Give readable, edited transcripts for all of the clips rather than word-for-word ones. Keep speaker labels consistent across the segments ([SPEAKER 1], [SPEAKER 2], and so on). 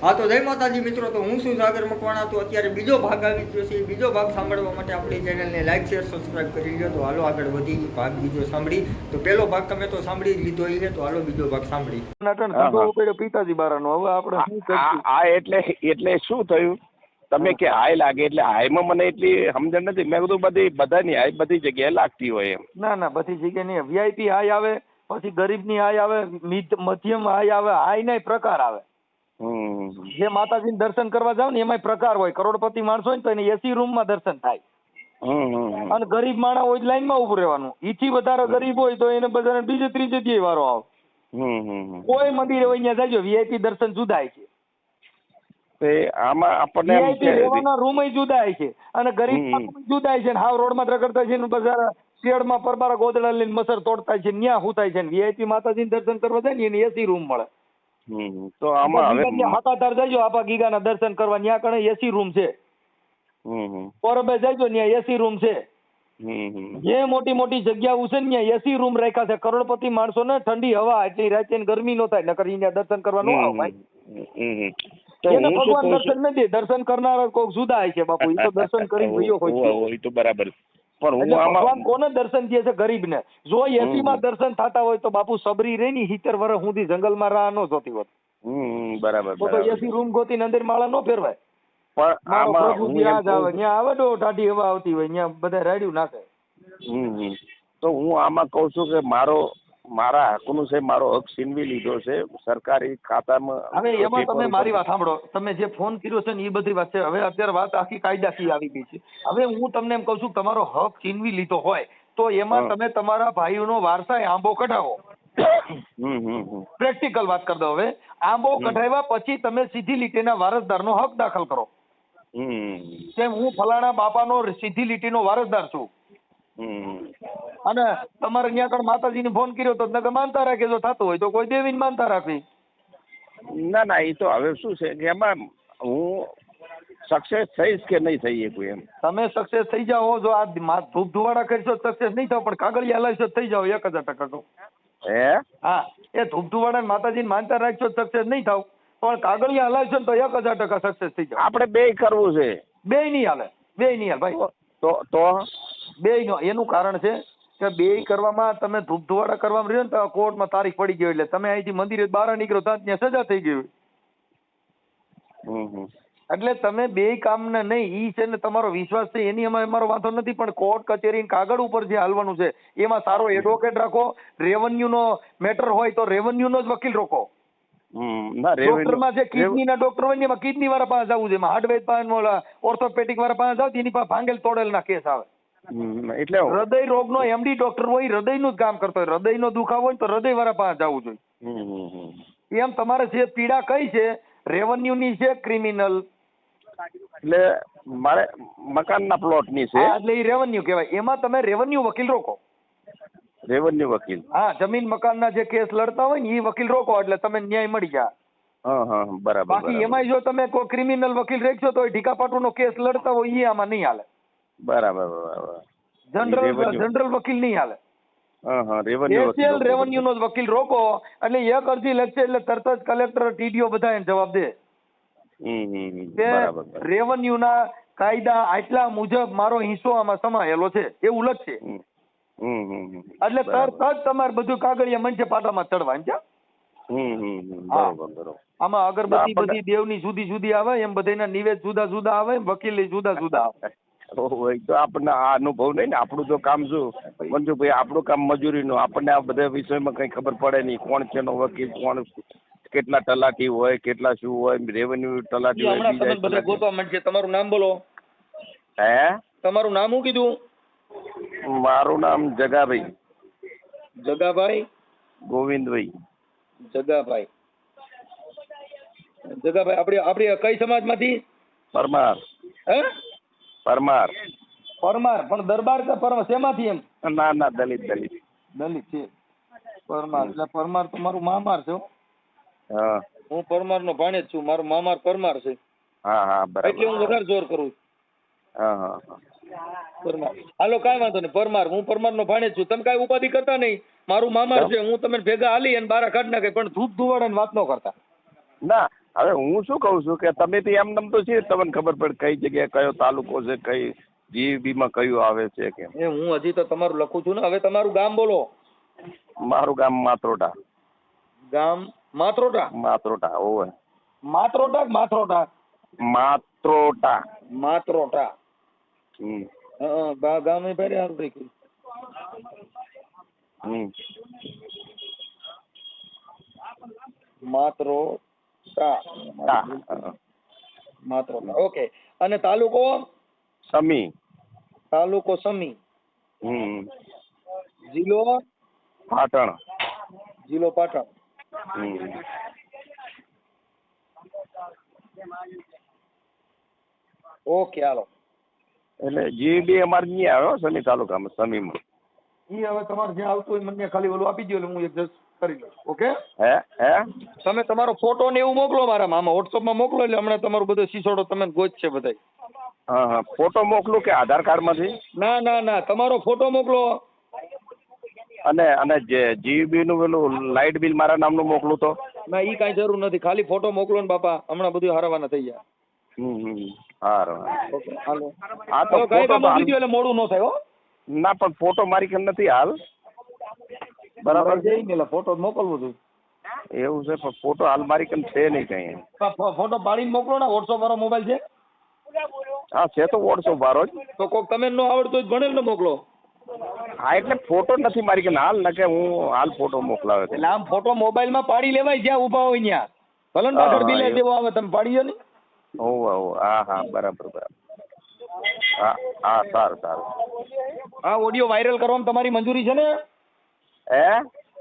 [SPEAKER 1] હા તો જય માતાજી મિત્રો, તો હું છું સાગર મકવાણા. તો અત્યારે બીજો ભાગ આવી ગયો છે. બીજો ભાગ સાંભળવા માટે આપણી ચેનલને લાઈક શેર સબસ્ક્રાઇબ કરી લ્યો. તો હાલો આગળ વધી ભાગ બીજો સાંભળી. તો પહેલો ભાગ તમે તો સાંભળી જ લીધો છે, તો હાલો બીજો ભાગ સાંભળી. પિતાજી બારાનો હવે આપણે શું કરશું?
[SPEAKER 2] એટલે શું થયું? તમે કે હાય લાગે એટલે હાયમાં મને એટલી સમજણ નથી. મેં કીધું બધાની હાય બધી જગ્યાએ લાગતી હોય એમ.
[SPEAKER 3] ના બધી જગ્યાએ નહીં. વીઆઈપી હાઈ આવે, પછી ગરીબની હાઈ આવે, મધ્યમ હાઈ આવે, હાઈ ના પ્રકાર આવે. જે માતાજીને દર્શન કરવા જાવ ને એમાં પ્રકાર હોય. કરોડપતિ માણસો હોય ને તો એને એસી રૂમમાં દર્શન થાય. અને ગરીબ માણસ હોય લાઈનમાં ઉભું રહેવાનું. ઈથી વધારે ગરીબ હોય તો એને બધાને બીજે ત્રીજે જગ્યાએ વારો આવે. કોઈ મંદિર હોય ત્યાં જાજો, વીઆઈપી દર્શન જુદા છે.
[SPEAKER 2] આમાં આપણને
[SPEAKER 3] વીઆઈપી રહેવાના રૂમ જુદા છે અને ગરીબ જુદા છે. હાવ રોડમાં રખડતા છે ને બજાર શેડમાં પરબારા ગોદડા લઈને મસર તોડતા છે, ન્યા હુતાય છે. વીઆઈપી માતાજીને દર્શન કરવા જાય ને એને એસી રૂમ મળે.
[SPEAKER 2] તો આમાં હવે
[SPEAKER 3] હાથાધાર જજો આપા ગીગાના દર્શન કરવા, ન્યા કણે એસી રૂમ છે. પરબે જજો ન્યા એસી રૂમ છે. જે મોટી મોટી જગ્યાઓ છે ને ત્યાં એસી રૂમ રાખ્યા છે. કરોડપતિ માણસો ને ઠંડી હવા એટલી રાતે ગરમી નો થાય, નકર અહીંયા દર્શન કરવા ન આવે ભાઈ. એને ભગવાન દર્શન નથી, દર્શન કરનારા કોઈક જુદા છે બાપુ. એ તો દર્શન કરી ગયો હોય
[SPEAKER 2] તો બરાબર. પણ
[SPEAKER 3] ભગવાન કોને દર્શન દે છે? ગરીબ ને. જો એસી માં દર્શન થતા હોય તો બાપુ સબરી રહી ની 70 વર્ષ સુધી જંગલમાં રાહ ન જોતી હોત.
[SPEAKER 2] બરાબર.
[SPEAKER 3] તો એસી રૂમ ગોતી અંદર માળા ન ફેરવાય.
[SPEAKER 2] પણ આમાં
[SPEAKER 3] ત્યાં આવે તો ટાઢી હવા આવતી હોય, ત્યાં બધા રાડ્યું નાખે.
[SPEAKER 2] તો હું આમાં કઉ છું કે મારા હકનું છે, મારો હક છીનવી લીધો છે સરકારી ખાતામાં.
[SPEAKER 3] હવે એમાં તમે મારી વાત સાંભળો. તમે જે ફોન કર્યો છે ને એ બધી વાત છે. હવે અત્યારે વાત આખી કાયદાકીય આવી ગઈ છે. હવે હું તમને એમ કઉ છું, તમારો હક છીનવી લીધો હોય તો એમાં તમે તમારા ભાઈઓનો વારસાઈ આંબો કઢાવો. પ્રેક્ટિકલ વાત કરી દો. હવે આંબો કઢાવ્યા પછી તમે સીધી લીટીના વારસદારનો હક દાખલ કરો. કેમ હું ફલાણા બાપાનો સીધી લીટીનો વારસદાર છું. અને તમારે ત્યાં આગળ માતાજીને ફોન કર્યો તો નકર માનતા રાખે. જો થતું હોય તો કોઈ દેવીને માનતા રાખવી.
[SPEAKER 2] ના એ તો હવે શું છે કે એમાં હું સક્સેસ થઈશ કે નહીં થઈ શકું એમ.
[SPEAKER 3] તમે સક્સેસ થઈ જાઓ. જો આ ધૂપ ધુવાડા કરશો સક્સેસ નહીં થાવ, પણ કાગળિયા લાવશો થઈ જાવ 1000% કહું. હા, એ ધૂપ ધુવાડા માતાજીને માનતા રાખશો સક્સેસ નહીં થાવ, પણ કાગળિયા હલાવશો ને તો 1000% સક્સેસ થઈ જાવ.
[SPEAKER 2] આપણે બે કરવું છે.
[SPEAKER 3] બે નહીં હાલે ભાઈ.
[SPEAKER 2] તો
[SPEAKER 3] બે નો એનું કારણ છે કે બે કરવામાં તમે ધૂપ ધુવાડા કરવામાં રહ્યો ને તો કોર્ટમાં તારીખ પડી ગયો એટલે તમે અહીંથી મંદિરે બહાર નીકળો ત્યાં સજા થઈ ગઈ. એટલે તમે બે કામ ને નહીં, ઈ છે ને તમારો વિશ્વાસ છે એની અમારો વાંધો નથી, પણ કોર્ટ કચેરી કાગળ ઉપર જે હાલવાનું છે એમાં સારો એડવોકેટ રાખો. રેવન્યુ નો મેટર હોય તો રેવન્યુ નો જ વકીલ રોકો. ડોક્ટરમાં જે કિડની ના ડોક્ટર હોય ને એમાં કિડની વાળા પાસે જવું છે, એમાં હાર્ડવેર પાસે, ઓર્થોપેડિક વાળા પાસે જાવ એની પાસે ભાંગેલ તોડેલ ના કેસ આવે.
[SPEAKER 2] એટલે
[SPEAKER 3] હૃદય રોગ નો એમડી ડોક્ટર હોય, હૃદય નું જ કામ કરતો હોય. હૃદય નો દુખાવો હોય તો હૃદય વાળા પાસે જવું જોઈએ. એમ તમારે જે પીડા કઈ છે, રેવન્યુ ની છે, ક્રિમિનલ
[SPEAKER 2] એટલે મારે મકાનના પ્લોટ ની છે
[SPEAKER 3] એટલે એ રેવન્યુ કહેવાય. એમાં તમે રેવન્યુ વકીલ રોકો.
[SPEAKER 2] રેવન્યુ વકીલ?
[SPEAKER 3] હા, જમીન મકાનના જે કેસ લડતા હોય ને એ વકીલ રોકો એટલે તમે ન્યાય મળી જાય.
[SPEAKER 2] બરાબર.
[SPEAKER 3] બાકી એમાં જો તમે કોઈ ક્રિમિનલ વકીલ રેખશો તો ઢીકાપાટુ નો કેસ લડતા હોય એ આમાં નહીં હાલે.
[SPEAKER 2] બરાબર.
[SPEAKER 3] જનરલ વકીલ નહીં હાલે. રેવન્યુ નો વકીલ રોકો એટલે એક અરજી લખશે એટલે તરત જ કલેક્ટર, ટીડીઓ બધા એને જવાબ દે. રેવન્યુ ના કાયદા આટલા મુજબ મારો હિસ્સો આમાં સમાયેલો છે એવું લખશે. એટલે તરત જ તમારે બધું કાગળિયા મંચે પાટામાં ચડવા છે. આમાં અગરબત્તી બધી દેવની જુદી જુદી આવે, એમ બધાના નિવેદ જુદા જુદા આવે, વકીલ જુદા જુદા આવે.
[SPEAKER 2] તો આપણને આ અનુભવ નહીં ને. આપણું તો કામ શું મંજુભાઈ, આપણું કામ મજૂરીનું. આપણને આ બધા વિષયમાં કઈ ખબર પડે નહીં. કોણ છે નો વકીલ, કોણ કેટલા તલાટી હોય, કેટલા શું હોય, રેવન્યુ તલાટી હોય.
[SPEAKER 3] બધા ગોતવા માંડશે. તમારું નામ બોલો. તમારું નામ શું કીધું?
[SPEAKER 2] મારું નામ જગાભાઈ.
[SPEAKER 3] જગાભાઈ?
[SPEAKER 2] ગોવિંદભાઈ.
[SPEAKER 3] જગાભાઈ. આપણી કઈ સમાજ માંથી?
[SPEAKER 2] પરમાર. પરમાર.
[SPEAKER 3] પણ દરબાર કે પરમાર શેમાંથી? એમ
[SPEAKER 2] ના દલિત
[SPEAKER 3] છે. પરમાર એટલે પરમાર તમારું મામાર છે? હું પરમાર નો ભાણેજ છું. મારો મામાર પરમાર છે.
[SPEAKER 2] બરાબર.
[SPEAKER 3] એટલે હું વધારે જોર કરું છું. પરમાર. હાલો કાંઈ વાંધો નહીં. પરમાર, હું પરમાર નો ભાણેજ છું. તમે કાંઈ ઉપાધિ કરતા નહીં. મારું મામાર છે. હું તમે ભેગા હાલી અને બારા કાઢ નાખે, પણ ધૂપ ધુવાડા વાત ન કરતા.
[SPEAKER 2] ના હવે હું શું કહું છું કે તમે તો એમ નમ તો છે તમને ખબર પડે કઈ જગ્યાએ કયો તાલુકો છે કઈ GEB માં કયું આવે છે કે
[SPEAKER 3] એ હું હજી તો તમારું લખું છું ને. હવે તમારું ગામ બોલો.
[SPEAKER 2] મારું ગામ માત્રોટા.
[SPEAKER 3] ગામ માત્રોટા.
[SPEAKER 2] માત્રોટા ઓવે.
[SPEAKER 3] માત્રોટા કે માથરોટા?
[SPEAKER 2] માત્રોટા.
[SPEAKER 3] માત્રોટા. ગામ એ ભાઈ હારું થઈ ગયું. માત્રોટા. માત્રોટા. ઓકે. અને તાલુકો?
[SPEAKER 2] સમી.
[SPEAKER 3] તાલુકો સમી. જિલ્લો?
[SPEAKER 2] પાટણ.
[SPEAKER 3] જિલ્લો પાટણ. ઓકે હાલો.
[SPEAKER 2] એટલે GEB અમારે નહીં આવ્યો સમી તાલુકામાં સમીમાં.
[SPEAKER 3] ઈ હવે તમારે જે આવતું હોય મને ખાલી ઓલું આપી દો એટલે હું એડજસ્ટ કરી લઉં. ઓકે.
[SPEAKER 2] હે
[SPEAKER 3] તમે તમારો ફોટો ને એવું મોકલો મારા મામા વોટ્સઅપમાં મોકલો એટલે હમણાં તમારું બધું સિસોડો તમે ગોચ છે બધા.
[SPEAKER 2] હા ફોટો મોકલું કે આધાર કાર્ડમાંથી?
[SPEAKER 3] ના તમારો ફોટો મોકલો.
[SPEAKER 2] અને જે GEB નું પેલું લાઇટ બિલ મારા નામનું મોકલું તો?
[SPEAKER 3] ના ઈ કાંઈ જરૂર નથી, ખાલી ફોટો મોકલો ને બાપા, હમણાં બધું હારવાના થઈ જાય.
[SPEAKER 2] સારું.
[SPEAKER 3] ઓકે હાલો.
[SPEAKER 2] હા તો
[SPEAKER 3] કઈ કામ મૂકી દો એટલે મોડું ન થાય હો.
[SPEAKER 2] ના પણ ફોટો મારી કન નથી હાલ. બરાબર છે.
[SPEAKER 3] એટલે ફોટો મોકલવો જોઈએ.
[SPEAKER 2] એવું છે પણ ફોટો હાલ મારી કન છે નહીં કઈ.
[SPEAKER 3] ફોટો પાડીને મોકલો ને. વોટ્સઅપ વાળો મોબાઈલ છે?
[SPEAKER 2] હા છે તો વોટ્સઅપ વાળો જ.
[SPEAKER 3] તો કોક તમે ન આવડતો ભણેલ ને મોકલો.
[SPEAKER 2] હા એટલે ફોટો નથી મારી કન હાલ, ન કે હું હાલ ફોટો મોકલાવે.
[SPEAKER 3] એટલે આમ ફોટો મોબાઈલમાં પાડી લેવાય જ્યાં ઊભા હોય ત્યાં. ભલે ને આગળ બિલે જેવો આવે તમે પાડી દો ને.
[SPEAKER 2] હા બરાબર. હા સારું.
[SPEAKER 3] આ ઓડિયો વાયરલ કરવામાં તમારી મંજૂરી છે ને?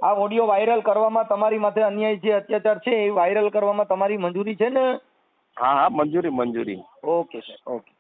[SPEAKER 3] આ ઓડિયો વાયરલ કરવામાં તમારી માથે અન્યાય છે, અત્યાચાર છે, એ વાયરલ કરવામાં તમારી મંજૂરી છે ને?
[SPEAKER 2] હા મંજૂરી.
[SPEAKER 3] Okay sir okay.